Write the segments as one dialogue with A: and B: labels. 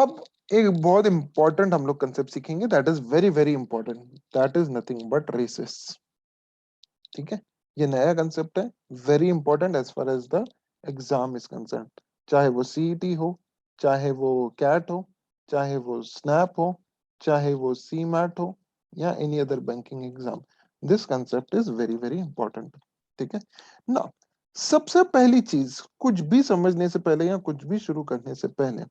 A: अब एक बहुत इंपॉर्टेंट हम लोग कंसेप्ट सीखेंगे, that is very very important, that is nothing but races. ठीक है, ये नया कंसेप्ट है, very important as far as the exam is concerned. चाहे वो सीईटी हो, चाहे वो कैट हो, चाहे वो स्नैप हो, चाहे वो सी मैट हो, या any other banking exam, this concept is very very important. ठीक है ना। सबसे पहली चीज, कुछ भी समझने से पहले या कुछ भी शुरू करने से पहले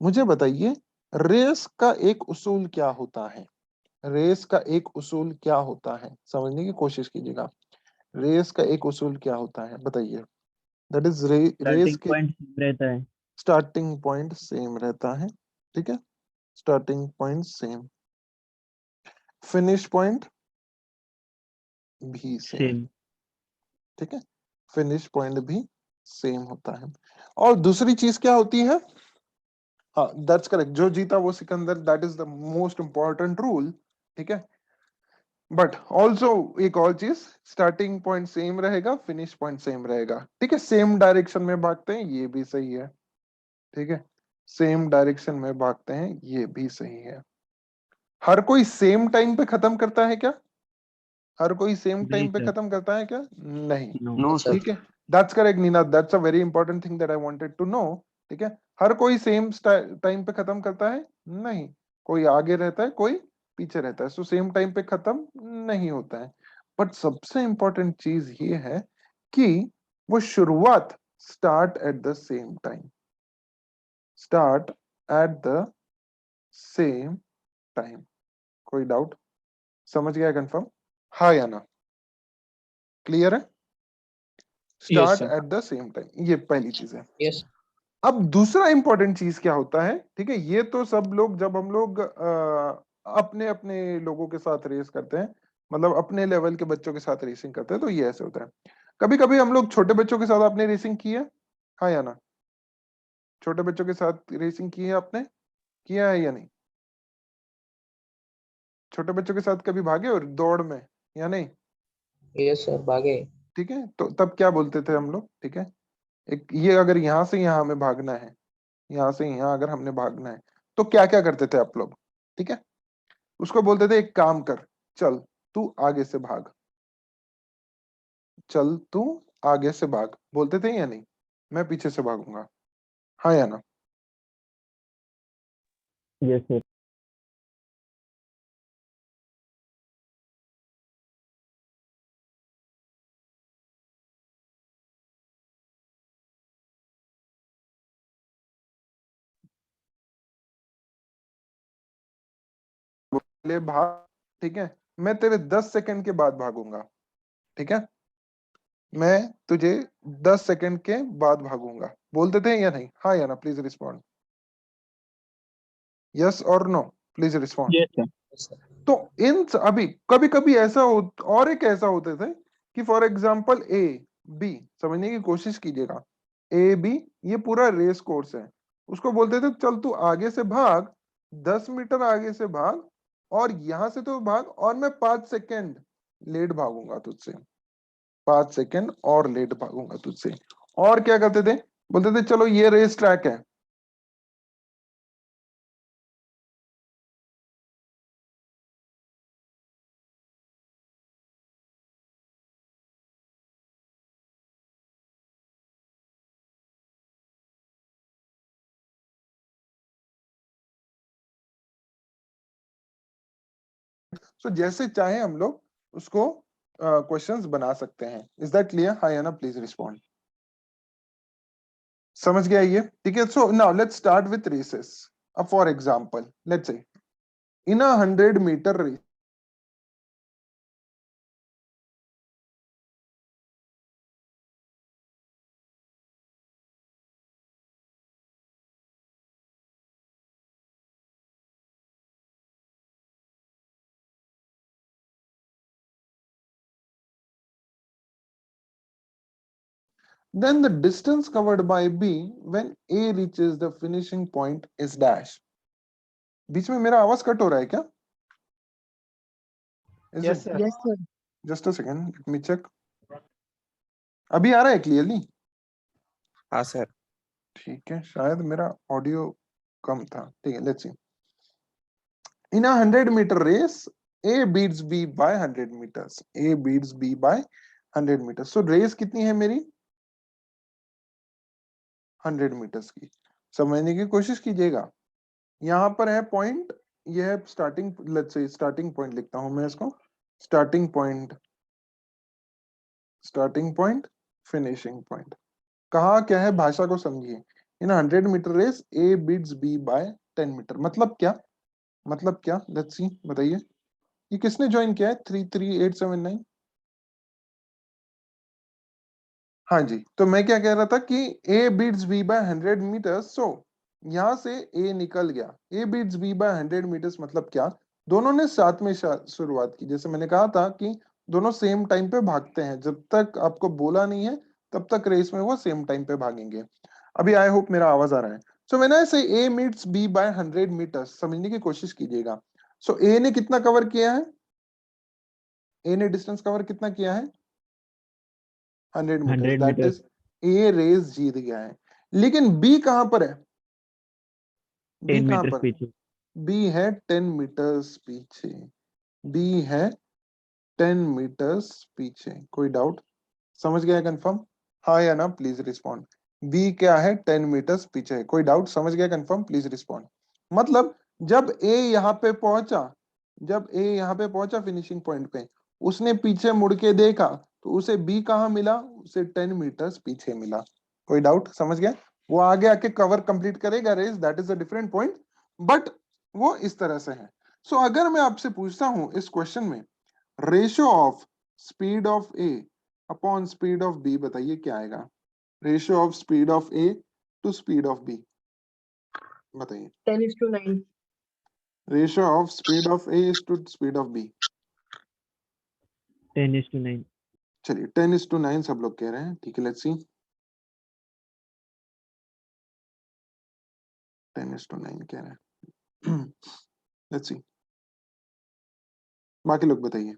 A: मुझे बताइए, रेस का एक उसूल क्या होता है? रेस का एक उसूल क्या होता है, समझने की कोशिश कीजिएगा। रेस का एक उसूल क्या होता है बताइए? दैट इज रेस
B: स्टार्टिंग
A: के
B: पॉइंट रहता है।
A: स्टार्टिंग पॉइंट सेम रहता है। ठीक है, starting point same, finish point भी सेम।
B: सेम।
A: ठीक है, फिनिश पॉइंट भी सेम होता है। और दूसरी चीज क्या होती है? हाँ, दैट्स करेक्ट, जो जीता वो Sikandar, that is the most important rule. ठीक है, बट ऑल्सो एक और चीज, स्टार्टिंग पॉइंट सेम रहेगा, फिनिश पॉइंट सेम रहेगा। ठीक है, सेम डायरेक्शन में भागते हैं, ये भी सही है। ठीक है, सेम डायरेक्शन में भागते हैं, ये भी सही है। हर कोई सेम टाइम पे खत्म करता है क्या? हर कोई सेम
B: नहीं
A: टाइम पे
B: सर।
A: खत्म करता है क्या? नहीं।
B: नो।
C: No sir.
A: ठीक है, that's correct Neena, that's a very important thing that I wanted to know. ठीक है, हर कोई सेम टाइम पे खत्म करता है? नहीं, कोई आगे रहता है, कोई पीछे रहता है, सो सेम टाइम पे खत्म नहीं होता है। बट सबसे इंपॉर्टेंट चीज ये है कि वो शुरुआत start at the same time, start at the same time. कोई डाउट? समझ गया कंफर्म? हाँ या ना? क्लियर है?
B: Yes
A: start
B: sir.
A: At the same time, ये पहली चीज है।
C: यस।
A: अब दूसरा इंपॉर्टेंट चीज क्या होता है? ठीक है, ये तो सब लोग, जब हम लोग अपने अपने लोगों के साथ रेस करते हैं, मतलब अपने लेवल के बच्चों के साथ रेसिंग करते हैं, तो ये ऐसे होता है। कभी कभी हम लोग छोटे बच्चों के साथ आपने रेसिंग की है? हाँ या ना? छोटे बच्चों के साथ रेसिंग की है आपने? किया है या नहीं? छोटे बच्चों के साथ कभी भागे और दौड़ में या नहीं?
C: यस सर, भागे।
A: ठीक है, तो तब क्या बोलते थे हम लोग? ठीक है, एक ये अगर यहां से यहां हमें भागना है, यहां से यहां अगर हमने भागना है, तो क्या क्या करते थे आप लोग? ठीक है, उसको बोलते थे एक काम कर, चल तू आगे से भाग, चल तू आगे से भाग, बोलते थे या नहीं? मैं पीछे से भागूंगा, हाँ या ना?
B: Yes sir.
A: ले भाग। ठीक है, मैं तेरे 10 सेकंड के बाद भागूंगा। ठीक है, मैं तुझे 10 सेकंड के बाद भागूंगा, बोलते थे या नहीं? हाँ या ना? प्लीज रिस्पॉन्ड, यस और no, please respond.
B: Yes sir.
C: Yes sir.
A: तो इन अभी कभी कभी ऐसा हो, और एक ऐसा होते थे कि फॉर एग्जाम्पल ए बी, समझने की कोशिश कीजिएगा, ए बी, ये पूरा रेस कोर्स है, उसको बोलते थे चल तू आगे से भाग, 10 मीटर आगे से भाग, और यहां से तो भाग, और मैं 5 सेकेंड लेट भागूंगा तुझसे, 5 सेकेंड और लेट भागूंगा तुझसे। और क्या करते थे? बोलते थे चलो ये रेस ट्रैक है, तो जैसे चाहे हम लोग उसको क्वेश्चंस बना सकते हैं। Is that clear? हाँ या ना? Please respond. समझ गया ये? ठीक है, so now let's start with races. अब for example let's say in a 100 metre race, then the distance covered by B when A reaches the finishing point is dash. बीच में मेरा आवाज कट हो रहा है क्या? Is
B: yes
A: it?
B: Sir.
D: Yes, sir.
A: Just a second, let me check. अभी आ रहा है क्लियरली?
C: हाँ सर।
A: ठीक है, शायद मेरा ऑडियो कम था, ठीक है। Let's see, in 100-meter race A beats B by 100 meters. A beats B by 100 meters. So race कितनी है मेरी? 100 meters की। समझने की कोशिश कीजिएगा। यहाँ पर है पॉइंट, यह है starting, let's say starting point लिखता हूं मैं इसको, starting point, starting point, finishing point. कहा क्या है, भाषा को समझिए। In 100-meter race A beats B by 10 meter, मतलब क्या? मतलब क्या? लेट्स सी, बताइए। ये किसने ज्वाइन किया है? 33879। हाँ जी, तो मैं क्या कह रहा था कि A beats B by 100 meters, सो यहां से A निकल गया। A beats B by 100 meters मतलब क्या? दोनों ने साथ में शुरुआत की। जैसे मैंने कहा था कि दोनों सेम टाइम पे भागते हैं, जब तक आपको बोला नहीं है तब तक रेस में वो सेम टाइम पे भागेंगे। अभी आई होप मेरा आवाज आ रहा है। सो व्हेन आई से A meets B by 100 meters, समझने की कोशिश कीजिएगा। सो A ने कितना कवर किया है? A ने डिस्टेंस कवर कितना किया है? 100 meters,
B: 100
A: that
B: meters,
A: is a race जीत गया है। लेकिन बी कहां पर है? बी
B: 10
A: कहां
B: meters
A: पर है?
B: पीछे।
A: बी है 10 मीटर्स पीछे। बी है 10 मीटर्स पीछे। कोई डाउट? समझ गया कंफर्म? हाँ या ना, प्लीज रिस्पॉन्ड। बी क्या है? 10 मीटर्स पीछे है। कोई डाउट? समझ गया कंफर्म? Please respond. मतलब जब ए यहाँ पे पहुंचा, जब ए यहाँ पे पहुंचा फिनिशिंग पॉइंट पे, उसने पीछे मुड़ के देखा तो उसे बी कहाँ मिला? उसे 10 मीटर्स पीछे मिला। कोई डाउट? समझ गया? वो आगे आके कवर कंप्लीट करेगा race, that is a different point, but वो इस तरह से है। सो अगर मैं आपसे पूछता हूं इस क्वेश्चन में, ratio of speed of A upon speed of B, बताइए क्या आएगा? Ratio of speed of A to speed of B, बताइए।
D: 10:9.
A: Ratio of speed of A to speed of B.
B: 10:9।
A: चलिए 10:9 सब लोग कह रहे हैं, ठीक है। लेट्स सी, 10:9 कह रहे हैं। लेट्स सी, बाकी लोग बताइए,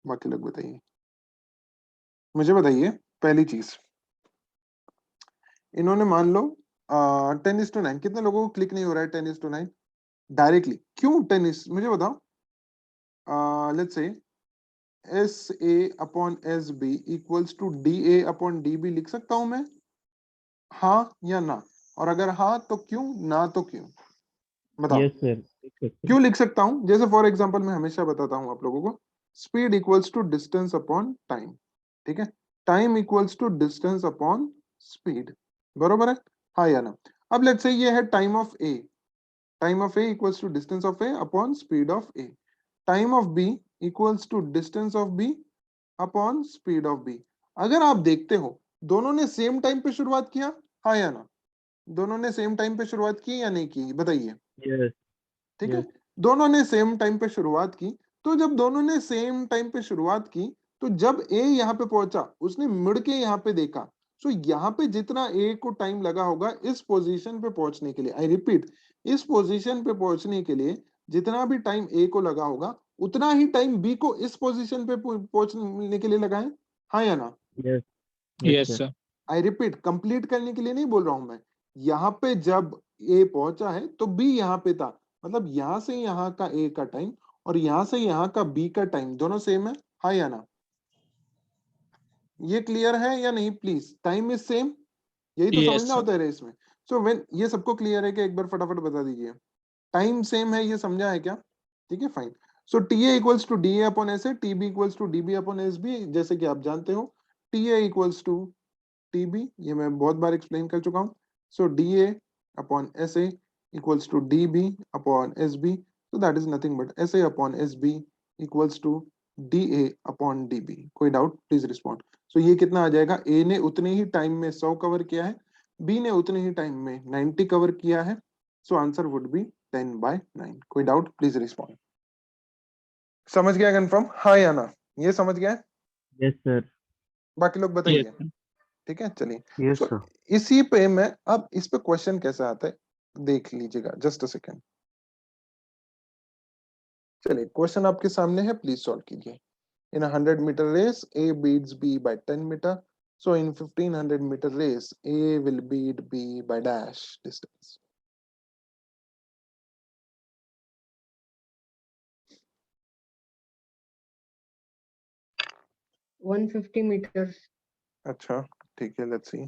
A: बाकी लोग बताइए। मुझे बताइए पहली चीज, इन्होंने मान लो 10:9, कितने लोगों को क्लिक नहीं हो रहा है 10:9 डायरेक्टली? क्यों 10 मुझे बताओ। Let's say S A upon S B equals to D A upon D B लिख सकता हूं मैं? हाँ या ना? और अगर हाँ तो क्यों, ना तो क्यों? बताओ।
B: यस सर, देख सकते हैं।
A: क्यों लिख सकता हूं? जैसे फॉर एग्जांपल मैं हमेशा बताता हूं आप लोगों को, speed equals to distance upon time, ठीक है। Time equals to distance upon speed, बरोबर है? हाँ या ना? अब लेट्स से ये है time of A, time of A equals to distance of A upon speed of A. Time of B equals to distance of B upon speed of B. अगर आप देखते हो दोनों ने सेम टाइम पे शुरुआत किया, हाँ या ना? दोनों ने सेम टाइम पे शुरुआत की या नहीं की, बताइए।
B: यस।
A: ठीक है,
B: यस।
A: दोनों ने सेम टाइम पे शुरुआत की। तो जब दोनों ने सेम टाइम पे शुरुआत की, तो जब ए यहाँ पे पहुंचा, उसने मुड़ के यहाँ पे देखा। सो यहाँ पे जितना ए को टाइम लगा होगा इस पोजीशन पे पहुंचने के लिए, आई रिपीट, इस पोजीशन पे पहुंचने के लिए जितना भी टाइम ए को लगा होगा, उतना ही टाइम बी को इस पोजीशन पे पहुंचने के लिए लगा है। हाँ या ना?
B: Yes. Yes
C: yes
B: sir.
C: Sir.
A: I repeat, complete करने के लिए नहीं बोल रहा हूं मैं। यहाँ पे जब ए पहुंचा है तो बी यहाँ पे था, मतलब यहां से यहाँ का ए का टाइम और यहां से यहाँ का बी का टाइम दोनों सेम है। हाँ या ना? ये क्लियर है या नहीं? प्लीज, टाइम इज सेम, यही तो
C: यस
A: समझना
C: सर।
A: होता है रेस में। सो व्हेन ये सबको क्लियर है कि एक बार फटाफट बता दीजिए, टाइम सेम है, ये समझा है क्या? ठीक है, fine. So T A equals to D A upon S A, T B equals to D B upon S B, जैसे कि आप जानते हो T A equals to T B, ये मैं बहुत बार एक्सप्लेन कर चुका हूं। So D A upon S A equals to D B upon S B, so that is nothing but SA upon SB equals to DA upon DB। कोई doubt? Please respond. So ये कितना आ जाएगा? A ने उतने ही time में 100 cover किया है, B ने उतने ही टाइम में 90 कवर किया है। So answer would be 10/9। कोई डाउट? Please respond. समझ गया कंफर्म? हाँ या ना? ये समझ गया?
B: Yes sir.
A: बाकी लोग
C: यस
A: बताइए।
C: सर।
A: ठीक है, चलिए।
E: Yes
A: So,
E: sir.
A: इसी पे मैं अब इस पे क्वेश्चन कैसे आता है देख लीजिएगा, जस्ट अ सेकेंड। चलिए, क्वेश्चन आपके सामने है, प्लीज सॉल्व कीजिए। In 100-meter race A beats B by 10 meter, so in 1500-meter race A will beat B by dash distance।
D: 150 meters.
A: अच्छा ठीक है, let's C.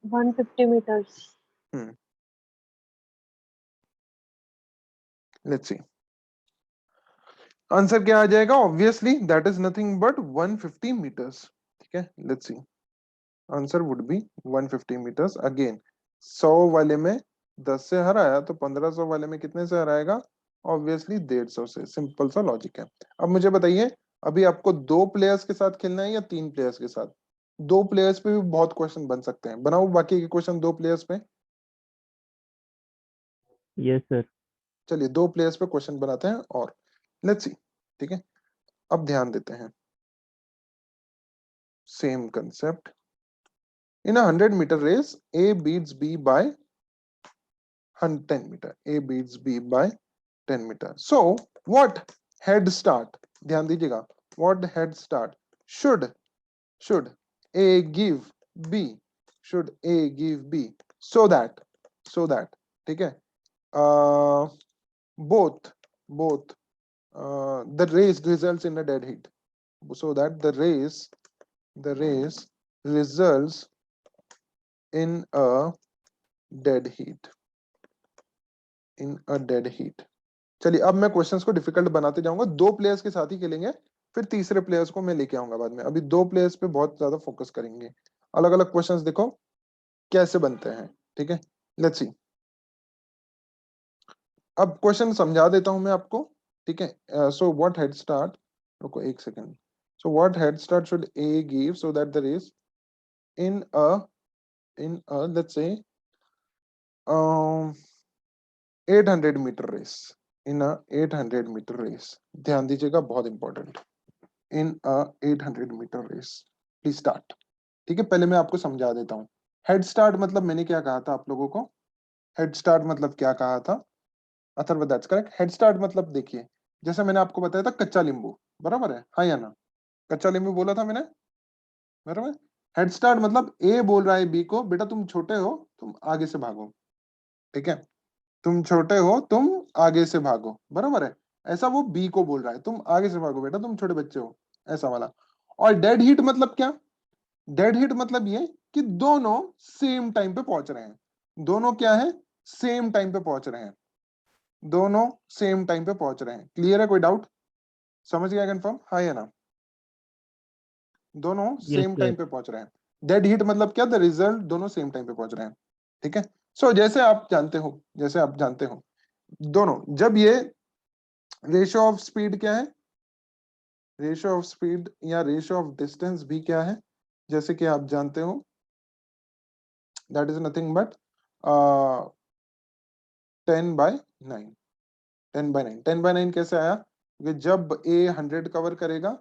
E: 150 meters.
A: Let's see. Answer क्या आ जाएगा? Obviously that is nothing but 150 meters. ठीक है, let's C. Answer would be 150 meters. Again 100 वाले में 10 से हराया तो 1500 वाले में कितने से हराएगा? ऑब्वियसली 150 से. सिंपल सा लॉजिक है. अब मुझे बताइए, अभी आपको 2 प्लेयर्स के साथ खेलना है या 3 प्लेयर्स के साथ? 2 प्लेयर्स पे भी बहुत क्वेश्चन बन सकते हैं. बनाओ बाकी के क्वेश्चन 2 प्लेयर्स पे.
B: Yes, sir.
A: चलिए 2 प्लेयर्स पे क्वेश्चन बनाते हैं और लेट्स सी. ठीक है, अब ध्यान देते हैं. Same concept. In a 100-meter race, A beats B by 10 meter. A beats B by 10 meter. So, what head start? ध्यान दीजिएगा. What head start should A give B? Should A give B so that ठीक है, both the race results in a dead heat. So that the race results in a dead heat. चलिए अब मैं questions को difficult बनाते जाऊंगा. 2 players के साथ ही खेलेंगे, फिर तीसरे प्लेयर्स को मैं लेके आऊंगा बाद में. अभी 2 प्लेयर्स पे बहुत ज्यादा फोकस करेंगे. अलग अलग क्वेश्चंस देखो कैसे बनते हैं. ठीक है, लेट्स सी. अब क्वेश्चन समझा देता हूं मैं आपको. ठीक है, सो व्हाट हेड स्टार्ट, रुको एक second. So what head start should A give so that the race in a let's say 800-meter race. In a 800-meter race. ध्यान दीजिएगा, बहुत important. In a 800-meter race. Please start. ठीक है, पहले मैं आपको समझा देता हूँ. हेड स्टार्ट मतलब मैंने क्या कहा था आप लोगों को? हेड स्टार्ट मतलब क्या कहा था? Atharva, that's correct. Head start मतलब देखिए, जैसे मैंने आपको बताया था कच्चा नींबू. बराबर है, हाँ या ना? कच्चा नींबू बोला था मैंने, बराबर. हेड स्टार्ट मतलब ए बोल रहा है बी को, बेटा तुम छोटे हो, तुम आगे से भागो. ठीक है, तुम छोटे हो, तुम आगे से भागो. बराबर है. ऐसा वो बी को बोल रहा है, तुम आगे से भागो बेटा, तुम छोटे बच्चे हो, ऐसा वाला. और डेड हीट मतलब क्या? डेड हीट मतलब ये कि दोनों सेम टाइम पे पहुंच रहे हैं. दोनों क्या है? सेम टाइम पे पहुंच रहे हैं. दोनों सेम टाइम पे पहुंच रहे हैं. क्लियर है? कोई डाउट? समझ गया कंफर्म, हाँ या ना? दोनों
B: Yes,
A: सेम
B: sir.
A: टाइम पे पहुंच रहे हैं. डेड हीट मतलब क्या? द रिजल्ट दोनों सेम टाइम पे पहुंच रहे हैं. ठीक है, सो जैसे आप जानते हो दोनों, जब ये रेशियो ऑफ स्पीड क्या है? रेशियो ऑफ स्पीड या रेशियो ऑफ डिस्टेंस भी क्या है? जैसे कि आप जानते हो, दैट इज नथिंग बट 10/9. 10/9. 10/9 कैसे आया? क्योंकि जब ए 100 कवर करेगा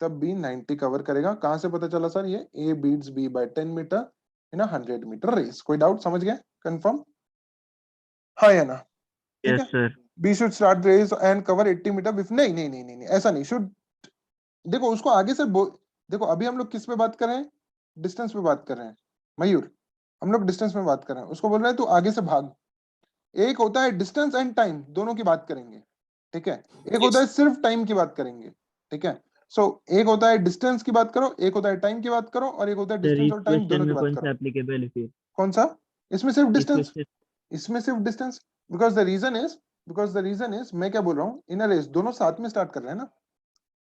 A: तब बी 90 कवर करेगा. कहां से पता चला सर? ये A beats B by 10 meter in 100-meter race. कोई डाउट? समझ गए? कंफर्म, हाँ या ना? ठीक
B: Yes,
A: है.
B: sir.
A: B should start race and cover 80 meter with, नहीं नहीं नहीं नहीं ऐसा नहीं. शुड, देखो उसको आगे से देखो अभी हम लोग किस पे बात कर रहे हैं? डिस्टेंस पे बात कर रहे हैं मयूर. हम लोग डिस्टेंस में बात कर रहे हैं. उसको बोल रहे हैं तू आगे से भाग. एक होता है डिस्टेंस एंड टाइम, दोनों की बात करेंगे. ठीक है, एक होता है सिर्फ टाइम की बात करेंगे. ठीक है, सो एक होता है डिस्टेंस की बात करो, एक होता है टाइम की बात करो, और एक होता है
B: Sir,
A: डिस्टेंस
B: इस
A: और टाइम
B: क्वेश्चन
A: दोनों की
B: में
A: बात
B: कौन सा
A: करो.
B: एप्लीकेबल है फिर?
A: कौन सा? इसमें सिर्फ
B: इस
A: डिस्टेंस.
B: क्वेश्चन.
A: इसमें सिर्फ distance. Because the reason is मैं क्या बोल रहा हूँ, इन अ रेस दोनों साथ में स्टार्ट कर रहे हैं ना.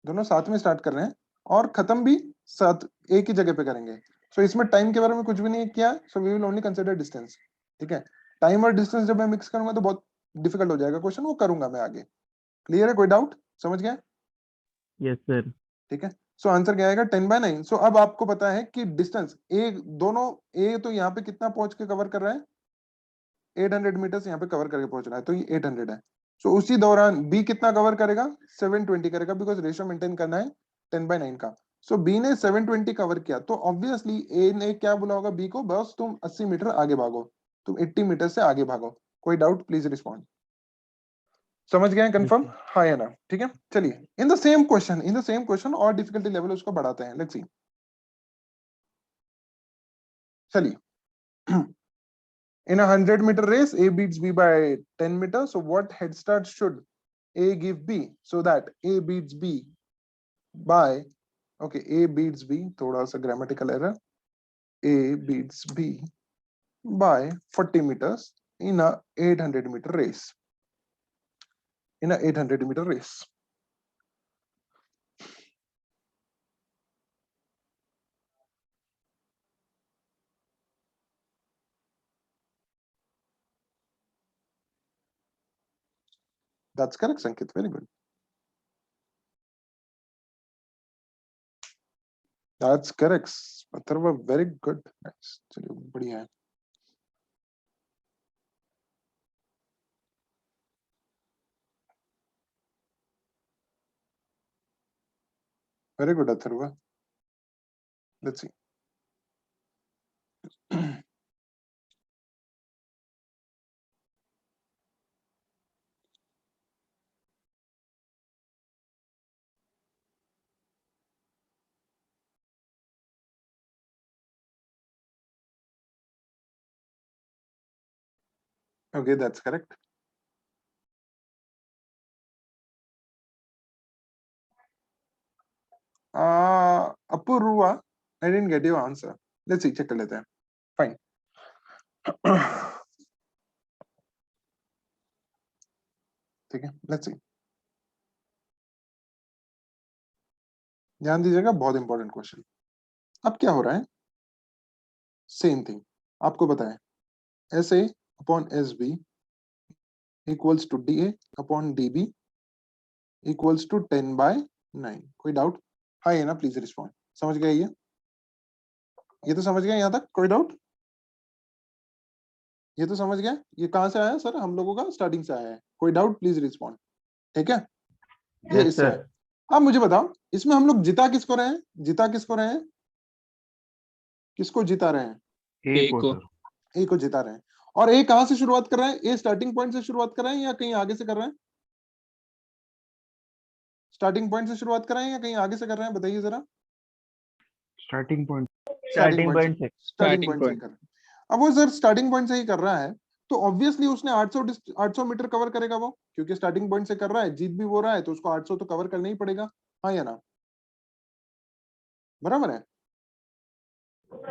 A: दोनों साथ में स्टार्ट कर रहे हैं और खत्म भी साथ एक ही जगह पे करेंगे. सो इसमें टाइम के बारे में कुछ भी नहीं किया. So we will only consider distance. ठीक है, टाइम और डिस्टेंस जब मैं मिक्स करूंगा तो बहुत डिफिकल्ट हो जाएगा क्वेश्चन, वो करूंगा मैं आगे. क्लियर है? कोई डाउट? समझ गया?
B: Yes, sir.
A: ठीक है, सो आंसर क्या आएगा? 10/9. सो अब आपको पता है कि डिस्टेंस ए, दोनों ए तो यहाँ पे कितना पहुंच के कवर कर रहा है? 800 मीटर्स यहाँ पे कवर करके पहुंच रहा है, तो ये 800 है. सो उसी दौरान बी कितना कवर करेगा? 720 करेगा, बिकॉज रेशियो मेंटेन करना है 10/9 का. सो बी ने 720 कवर किया, तो ऑब्वियसली ए ने क्या बोला होगा बी को? बस तुम 80 मीटर आगे भागो, तुम 80 मीटर से आगे भागो. कोई डाउट? Please respond. समझ गए?
B: Yes,
A: confirm,
B: sir.
A: हाँ या ना? ठीक है, चलिए इन द सेम क्वेश्चन और डिफिकल्टी लेवल उसको बढ़ाते हैं. Let's see. चलिए in a 100-meter race, A beats B by 10 meters. So what head start should A give B so that A beats B by, okay, A beats B, थोड़ा सा grammatical error, A beats B by 40 meters in a 800-meter race. In a 800-meter race. That's correct, Sankit. Very good. That's correct. Atharva, very good. Nice. चलिए बढ़िया है. Very good, Atharva. Let's see. Okay, that's correct. Apurva, I didn't get your answer. Let's see, check कर लेते हैं. Fine. ठीक है, let's see. ध्यान दीजिएगा, बहुत इंपॉर्टेंट क्वेश्चन. अब क्या हो रहा है? Same thing. आपको बताएं, SA upon SB equals to DA upon DB equals to 10/9. कोई डाउट? हाँ ये ना, प्लीज रिस्पॉन्ड. समझ गए ये तो समझ गए यहाँ तक? कोई डाउट? ये तो समझ गया. ये कहाँ से आया सर? हम लोगों का स्टार्टिंग से आया है. कोई डाउट? Please respond. ठीक है, ये
B: Yes,
A: इससे
B: sir.
A: है. अब मुझे बताओ, इसमें हम लोग जिता किसको रहे हैं? जिता किसको रहे हैं? किसको जिता रहे हैं?
B: A
C: A
B: को
C: को.
B: sir.
A: ए को जिता रहे हैं. और ए कहां से शुरुआत कर रहे हैं? ए स्टार्टिंग पॉइंट से शुरुआत कर रहे हैं या कहीं आगे से कर रहे हैं? स्टार्टिंग पॉइंट से शुरुआत कर रहे हैं या कहीं आगे से कर रहे हैं? बताइए जरा.
B: Starting point.
A: Starting
B: Starting
A: point
B: point से.
A: स्टार्टिंग
C: Starting
A: पॉइंट से ही
C: point.
A: कर रहे हैं. अब वो सर स्टार्टिंग पॉइंट से ही कर रहा है तो ऑब्वियसली उसने 800 मीटर कवर करेगा वो, क्योंकि स्टार्टिंग पॉइंट से कर रहा है, जीत भी वो रहा है, तो उसको 800 तो कवर करना ही पड़ेगा. हाँ या ना? बराबर है.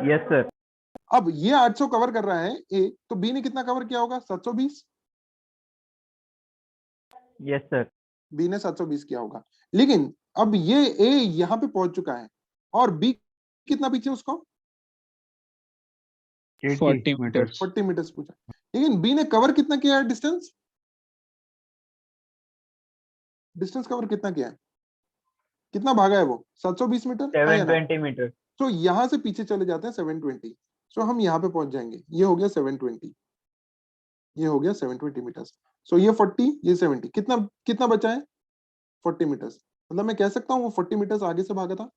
B: Yes, sir.
A: अब ये 800 कवर कर रहा है ए, तो बी ने कितना कवर किया होगा? 720.
B: Yes, sir.
A: बी ने 720 किया होगा. लेकिन अब ये ए यहां पे पहुंच चुका है और बी कितना पीछे उसको?
C: 40
B: meters.
A: 40 मीटर्स पूछा. लेकिन बी ने कवर कितना किया है? डिस्टेंस कवर कितना किया है? कितना भागा है वो? 720 मीटर. हाँ या ना?
B: 720 meters.
A: तो यहां से पीछे चले जाते हैं 720. सो हम यहां पे पहुंच जाएंगे. ये हो गया 720, ये हो गया 720 मीटर्स. सो ये 40, ये 70, कितना कितना बचा है? 40 मीटर्स. मतलब मैं कह सकता हूँ वो 40 मीटर्स आगे से भागा था.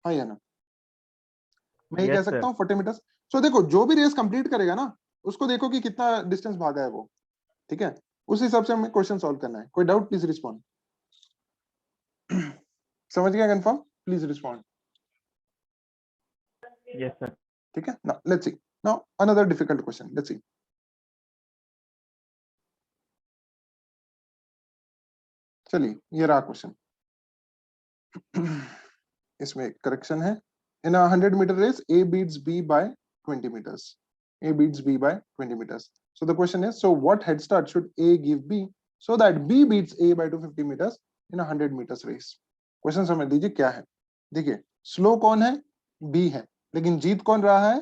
A: हाँ या ना? मैं ये
B: Yes,
A: कह
B: sir.
A: सकता हूँ 40 मीटर्स. सो देखो, जो भी रेस कंप्लीट करेगा ना, उसको देखो कि कितना डिस्टेंस भागा है वो. ठीक है, उस हिसाब से हमें क्वेश्चन सॉल्व करना है. कोई डाउट? Please respond. समझ गया? Confirm? Please respond.
B: Yes, sir.
A: ठीक है. Now let's see. Now another difficult question. Let's see. चलिए, ये रहा क्वेश्चन. इसमें करेक्शन है. इन अ 100-meter race, A beats B by 20 meters. A beats B by 20 meters. So the question is, so what head start should A give B so that B beats A by 250 meters in a 100 meters race? Question समझ लीजिए क्या है. देखिए, slow कौन है? B है, लेकिन जीत कौन रहा है?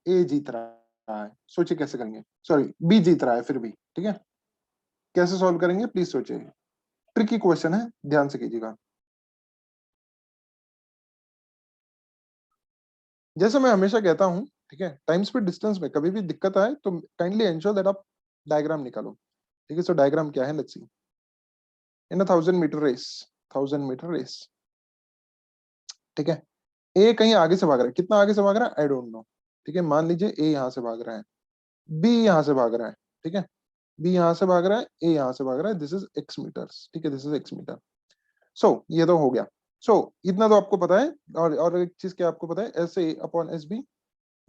A: A जीत रहा है. सोचिए कैसे करेंगे. सॉरी, B जीत रहा है फिर भी. ठीक है, कैसे सॉल्व करेंगे? प्लीज सोचिए. ट्रिकी क्वेश्चन है, ध्यान से कीजिएगा. जैसे मैं हमेशा कहता हूं, ठीक है, टाइम स्पीड डिस्टेंस में कभी भी दिक्कत आए तो काइंडली एंश्योर दैट आप डायग्राम निकालो. ठीक है, सो डायग्राम क्या है? Let's see. In a 1000-meter race, 1000-meter race, ठीक है, ए कहीं आगे से भाग रहा है. कितना आगे से भाग रहा है? I don't know. ठीक है, मान लीजिए ए यहां से भाग रहा है, बी यहां से भाग रहा है. ठीक है, बी यहां से भाग रहा है, ए यहां से भाग रहा है. This is x meters. ठीक है, दिस इज x मीटर. सो ये तो हो गया. सो इतना तो आपको पता है. और एक चीज क्या आपको पता है? SA upon SB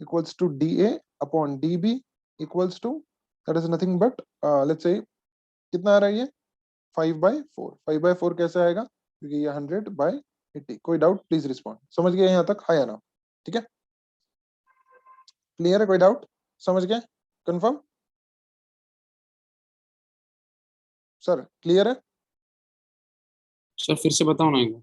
A: equals to DA upon DB equals to, that is nothing but let's say कितना आ रहा है ये? 5/4, 5/4 कैसे आएगा, क्योंकि ये 100/80। कोई डाउट, प्लीज रिस्पॉन्ड। समझ गए यहाँ तक, हाँ या ना? ठीक है, क्लियर है? कोई डाउट? समझ गए? Confirm sir? क्लियर है?
D: सर फिर से बताओ ना एक बार।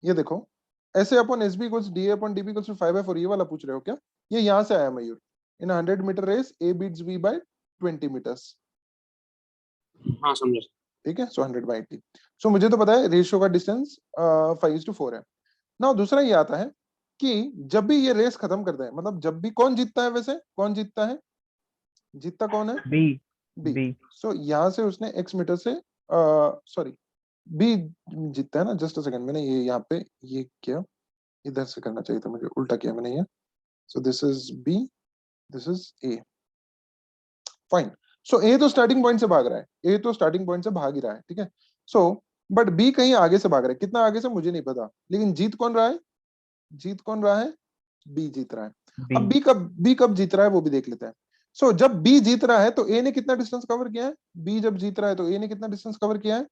A: ये देखो, ऐसे अपन एस बी इक्वल्स डी अपन डीबी इक्वल्स 5/4, ये वाला पूछ रहे हो क्या? ये यहाँ से आया Mayur. In 100 metre race A beats B by 20 meters.
D: हाँ समझा।
A: ठीक है, सो 100/80। सो मुझे तो पता है रेशियो का डिस्टेंस 5:4 है ना। दूसरा ये आता है कि जब भी ये रेस खत्म करते हैं, मतलब जब भी, कौन जीतता है वैसे, कौन जीतता है? जीतता कौन है?
B: B
A: B.
B: बी
A: सो यहाँ से उसने x मीटर से, सॉरी, बी जीतता है ना। जस्ट अ सेकंड, मैंने ये यहाँ पे ये किया, इधर से करना चाहिए था मुझे, उल्टा किया मैंने ये। So this is B, this is A, fine. So A तो स्टार्टिंग पॉइंट से भाग रहा है, ए तो स्टार्टिंग पॉइंट से भाग ही रहा है, ठीक है। सो बट बी कहीं आगे से भाग रहा है, कितना आगे से मुझे नहीं पता, लेकिन जीत कौन रहा है? जीत कौन रहा है? बी जीत रहा है। अब
B: बी
A: बी कब जीत रहा है वो भी देख लेते हैं। सो जब बी जीत रहा है तो ए ने कितना डिस्टेंस कवर किया है? बी जब जीत रहा है तो ए ने कितना डिस्टेंस कवर किया है?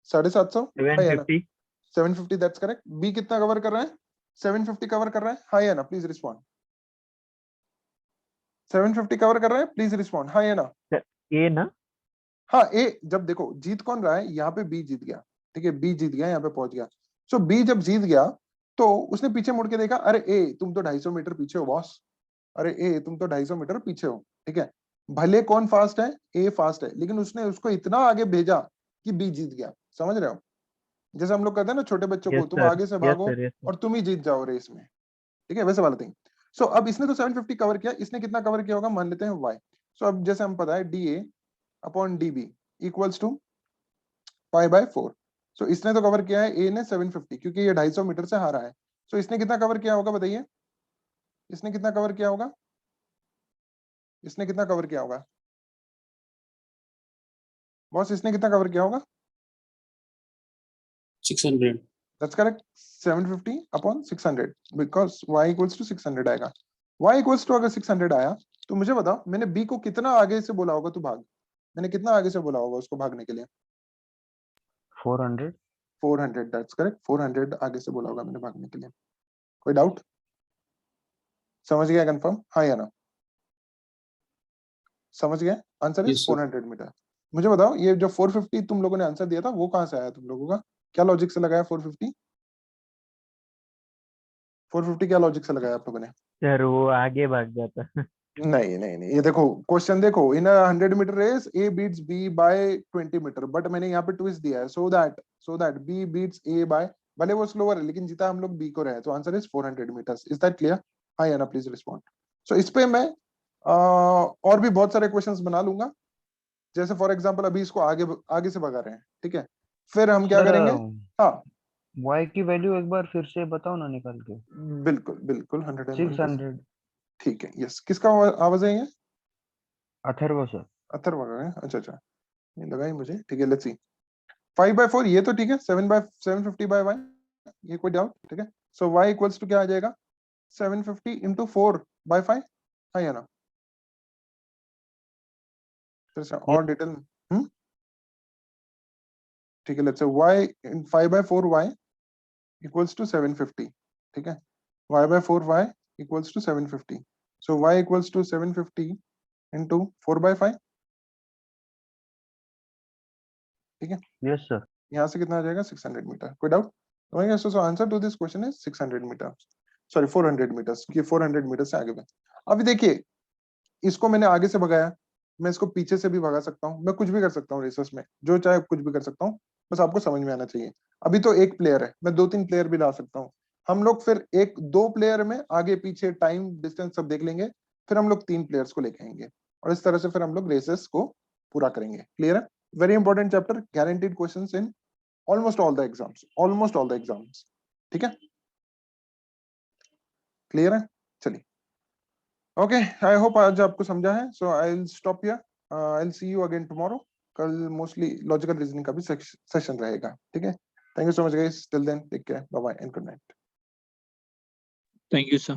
A: 750, हाई है ना?
B: 750
A: 750, दैट्स करेक्ट। बी कितना कवर कर रहा है? 750 कवर कर रहा है, हाई है ना? Please respond. 750 कवर कर रहा है, प्लीज रिस्पॉन्ड, हाई है ना?
B: ए ना।
A: हाँ, ए जब देखो जीत कौन रहा है, यहाँ पे बी जीत गया, ठीक है, बी जीत गया, यहाँ पे पहुंच गया। सो बी जब जीत गया तो उसने पीछे मुड़ के देखा, अरे ए तुम तो 250 मीटर पीछे हो बॉस, अरे ए तुम तो 250 मीटर पीछे हो, ठीक है। भले कौन फास्ट है? ए फास्ट है, लेकिन उसने उसको इतना आगे भेजा कि बी जीत गया। समझ रहे हो? जैसे हम लोग कहते हैं ना छोटे बच्चों
B: यस
A: को, तुम
B: सर,
A: आगे से
B: यस
A: भागो
B: सर, यस सर।
A: और तुम ही जीत जाओ रेस में, ठीक है, वैसे वाला थिंग। सो अब इसने तो 750 कवर किया, इसने कितना कवर किया होगा, मान लेते हैं y। सो अब जैसे हम पता है D A upon D B equals to 5/4। So इसने तो कवर किया है, ए ने 750, क्योंकि ये 250 मीटर से हारा है। सो इसने कितना कवर किया होगा बताइए? इसने कितना कवर किया होगा? इसने कितना कवर किया होगा बॉस? इसने कितना कवर किया होगा?
D: 600।
A: That's correct, 750 upon 600, because y equals to 600 आएगा। y इक्वल्स टू अगर 600 आया तो मुझे बताओ, मैंने b को कितना आगे से बोला होगा तू भाग? मैंने कितना आगे से बोला होगा उसको भागने के लिए?
B: 400
A: 400, दैट्स करेक्ट, 400 आगे से बोला होगा मैंने भागने के लिए। कोई डाउट? समझ गया? कंफर्म, हाँ या ना? समझ गया? Answer is
D: Yes, sir.
A: 400 मीटर। मुझे बताओ, ये जो 450 तुम लोगों ने आंसर दिया था वो कहाँ से आया तुम लोगों का? क्या लॉजिक से लगाया 450? 450 क्या लॉजिक से लगाया आप लोगों ने?
B: सर, वो आगे भाग जाता।
A: नहीं नहीं नहीं, ये देखो क्वेश्चन देखो, in 100 metre race A beats B by 20 meter, but मैंने यहाँ पे ट्विस्ट दिया है, so that B beats A by, भले वो स्लोअर है लेकिन जीता हम लोग बी को रहे, तो answer is 400 meters. Is that clear? हाँ या ना? Please respond. सो इस पे मैं और भी बहुत सारे क्वेश्चंस बना लूंगा। जैसे फॉर एग्जांपल अभी इसको आगे आगे से भगा रहे हैं, ठीक है, फिर हम क्या
F: सर
A: करेंगे? हाँ
F: y की वैल्यू एक बार फिर से बताओ ना निकाल के।
A: बिल्कुल बिल्कुल, 101।
F: 600।
A: ठीक है, यस, किसका आवाज है ये?
F: अथर्व सर।
A: अथर्व का है? अच्छा अच्छा, ये लगा ही मुझे, ठीक है, लेट्स सी। 5/4 ये तो ठीक है, 750/y, ये कोई डाउट? ठीक है, सो y इक्वल्स टू क्या आ जाएगा? 750 इंटू 4/5, हाँ या ना? फिर से और डिटेल, ठीक है, let's say y in 5/4 y equals to 750, ठीक है, y/4 y equals to 750, so y equals to 750 into 4/5, ठीक है।
F: Yes sir.
A: यहाँ से कितना आ जाएगा? 600 मीटर। कोई doubt? So answer to this question is 600 meter, sorry 400 meters, क्योंकि 400 मीटर से आगे में। अभी देखिए, इसको मैंने आगे से भगाया, मैं इसको पीछे से भी भगा सकता हूँ, मैं कुछ भी कर सकता हूँ रेसस में, जो चाहे कुछ भी कर सकता हूँ, बस आपको समझ में आना चाहिए। अभी तो एक प्लेयर है, मैं 2-3 प्लेयर भी ला सकता हूँ। हम लोग फिर 1-2 प्लेयर में आगे पीछे टाइम डिस्टेंस सब देख लेंगे, फिर हम लोग 3 प्लेयर्स को लेके आएंगे और इस तरह से फिर हम लोग रेसेस को पूरा करेंगे। क्लियर है? Very important chapter, guaranteed questions in almost all the exams, ठीक है, क्लियर है? चलिए, ओके, आई होप आज आपको समझा है। So I will stop here, I will see you again tomorrow. कल मोस्टली लॉजिकल रीजनिंग का भी सेशन रहेगा, ठीक है। Thank you so much guys, till then take care, bye bye and good night.
D: Thank you, sir.